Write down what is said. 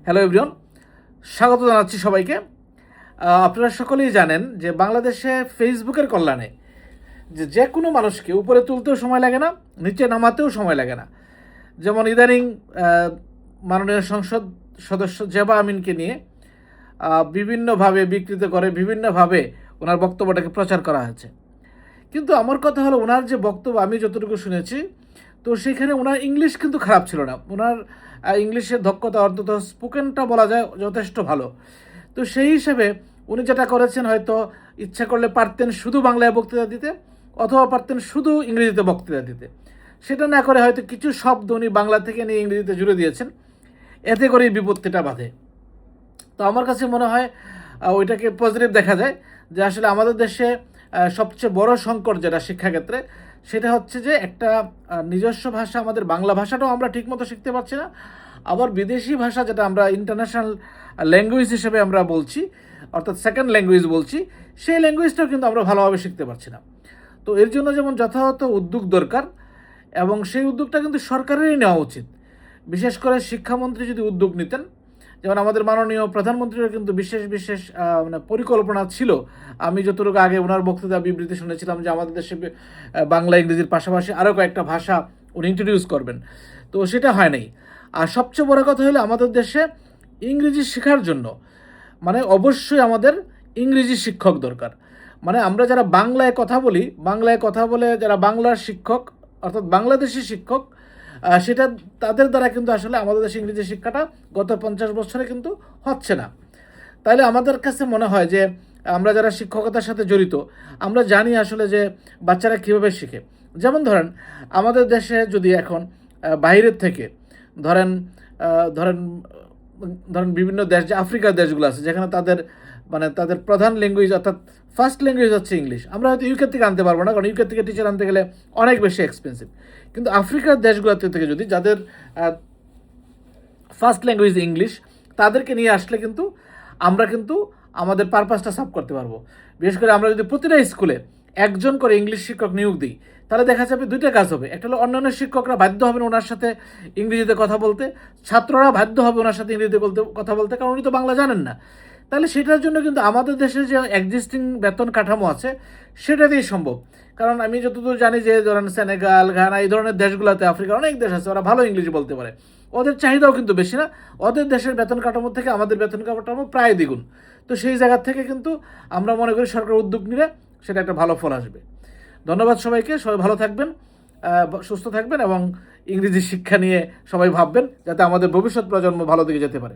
Hello everyone, স্বাগত জানাচ্ছি সবাইকে। আপনারা সকলেই জানেন যে বাংলাদেশে ফেসবুকের কল্যাণে যে কোনো মানুষকে উপরে তুলতেও সময় লাগে না, নিচে নামাতেও সময় লাগে না। যেমন ইদানিং মাননীয় সংসদ সদস্য জেবা আমিনকে নিয়ে বিভিন্নভাবে বিকৃত করে বিভিন্নভাবে ওনার বক্তব্যটাকে প্রচার করা হয়েছে। কিন্তু আমার কথা হলো, ওনার যে বক্তব্য আমি যতটুকু শুনেছি, তো সেখানে ওনার ইংলিশ কিন্তু খারাপ ছিল না। ওনার ইংলিশের দক্ষতা অন্তত স্পোকেনটা বলা যায় যথেষ্ট ভালো। তো সেই হিসাবে উনি যেটা করেছেন, হয়তো ইচ্ছা করলে পারতেন শুধু বাংলায় বক্তৃতা দিতে, অথবা পারতেন শুধু ইংরেজিতে বক্তৃতা দিতে। সেটা না করে হয়তো কিছু শব্দ উনি বাংলা থেকে নিয়ে ইংরেজিতে জুড়ে দিয়েছেন, এতে করেই বিপত্তিটা বাধে। তো আমার কাছে মনে হয় ওইটাকে পজিটিভ দেখা যায়, যে আসলে আমাদের দেশে সবচেয়ে বড় সংকট যেটা শিক্ষাক্ষেত্রে, সেটা হচ্ছে যে একটা নিজস্ব ভাষা, আমাদের বাংলা ভাষাটাও আমরা ঠিকমতো শিখতে পারছি না, আবার বিদেশি ভাষা যেটা আমরা ইন্টারন্যাশনাল ল্যাঙ্গুয়েজ হিসেবে আমরা বলছি, অর্থাৎ সেকেন্ড ল্যাঙ্গুয়েজ বলছি, সেই ল্যাঙ্গুয়েজটাও কিন্তু আমরা ভালোভাবে শিখতে পারছি না। তো এর জন্য যেমন যথাযথ উদ্যোগ দরকার, এবং সেই উদ্যোগটা কিন্তু সরকারেরই নেওয়া উচিত। বিশেষ করে শিক্ষামন্ত্রী যদি উদ্যোগ নিতেন, যেমন আমাদের মাননীয় প্রধানমন্ত্রীরও কিন্তু বিশেষ বিশেষ মানে পরিকল্পনা ছিল। আমি যতটুকু আগে ওনার বক্তৃতা বিবৃতি শুনেছিলাম যে আমাদের দেশে বাংলা ইংরেজির পাশাপাশি আরও কয়েকটা ভাষা উনি ইন্ট্রোডিউস করবেন, তো সেটা হয় নাই। আর সবচেয়ে বড় কথা হলো, আমাদের দেশে ইংরেজি শেখার জন্য মানে অবশ্যই আমাদের ইংরেজি শিক্ষক দরকার। মানে আমরা যারা বাংলায় কথা বলি, বাংলায় কথা বলে যারা বাংলার শিক্ষক অর্থাৎ বাংলাদেশি শিক্ষক, সেটা তাদের দ্বারা কিন্তু আসলে আমাদের দেশে ইংরেজি শিক্ষাটা গত 50 বছরে কিন্তু হচ্ছে না। তাইলে আমাদের কাছে মনে হয় যে আমরা যারা শিক্ষকতার সাথে জড়িত, আমরা জানি আসলে যে বাচ্চারা কীভাবে শিখে। যেমন ধরেন, আমাদের দেশে যদি এখন বাইরের থেকে ধরেন ধরেন ধরেন বিভিন্ন দেশ, যে আফ্রিকার দেশগুলো আছে, যেখানে তাদের প্রধান ল্যাঙ্গুয়েজ অর্থাৎ ফার্স্ট ল্যাঙ্গুয়েজ হচ্ছে ইংলিশ। আমরা হয়তো ইউকে থেকে আনতে পারবো না, কারণ ইউকে থেকে টিচার আনতে গেলে অনেক বেশি এক্সপেন্সিভ। কিন্তু আফ্রিকার দেশগুলোতে থেকে যদি যাদের ফার্স্ট ল্যাঙ্গুয়েজ ইংলিশ, তাদেরকে নিয়ে আসলে কিন্তু আমরা কিন্তু আমাদের পারপাসটা সার্ভ করতে পারবো। বিশেষ করে আমরা যদি প্রতিটা স্কুলে একজন করে ইংলিশ শিক্ষক নিয়োগ দিই, তাহলে দেখা যাবে দুইটা কাজ হবে। একটা হলো অন্যান্য শিক্ষকরা বাধ্য হবেন ওনার সাথে ইংরেজিতে কথা বলতে, ছাত্ররা বাধ্য হবে ওনার সাথে ইংরেজিতে কথা বলতে, কারণ উনি তো বাংলা জানেন না। তাহলে সেটার জন্য কিন্তু আমাদের দেশে যে এক্সিস্টিং বেতন কাঠামো আছে, সেটা দিয়েই সম্ভব। কারণ আমি যতদূর জানি যে ধরেন সেনেগাল, ঘানা, এই ধরনের দেশগুলোতে, আফ্রিকার অনেক দেশ আছে, ওরা ভালো ইংরেজি বলতে পারে। ওদের চাহিদাও কিন্তু বেশি না, ওদের দেশের বেতন কাঠামো থেকে আমাদের বেতন কাঠামো প্রায় দ্বিগুণ। তো সেই জায়গা থেকে কিন্তু আমরা মনে করি সরকার উদ্যোগ নিলে সেটা একটা ভালো ফল আসবে। ধন্যবাদ সবাইকে, সবাই ভালো থাকবেন, সুস্থ থাকবেন, এবং ইংরেজি শিক্ষা নিয়ে সবাই ভাববেন, যাতে আমাদের ভবিষ্যৎ প্রজন্ম ভালো দিকে যেতে পারে।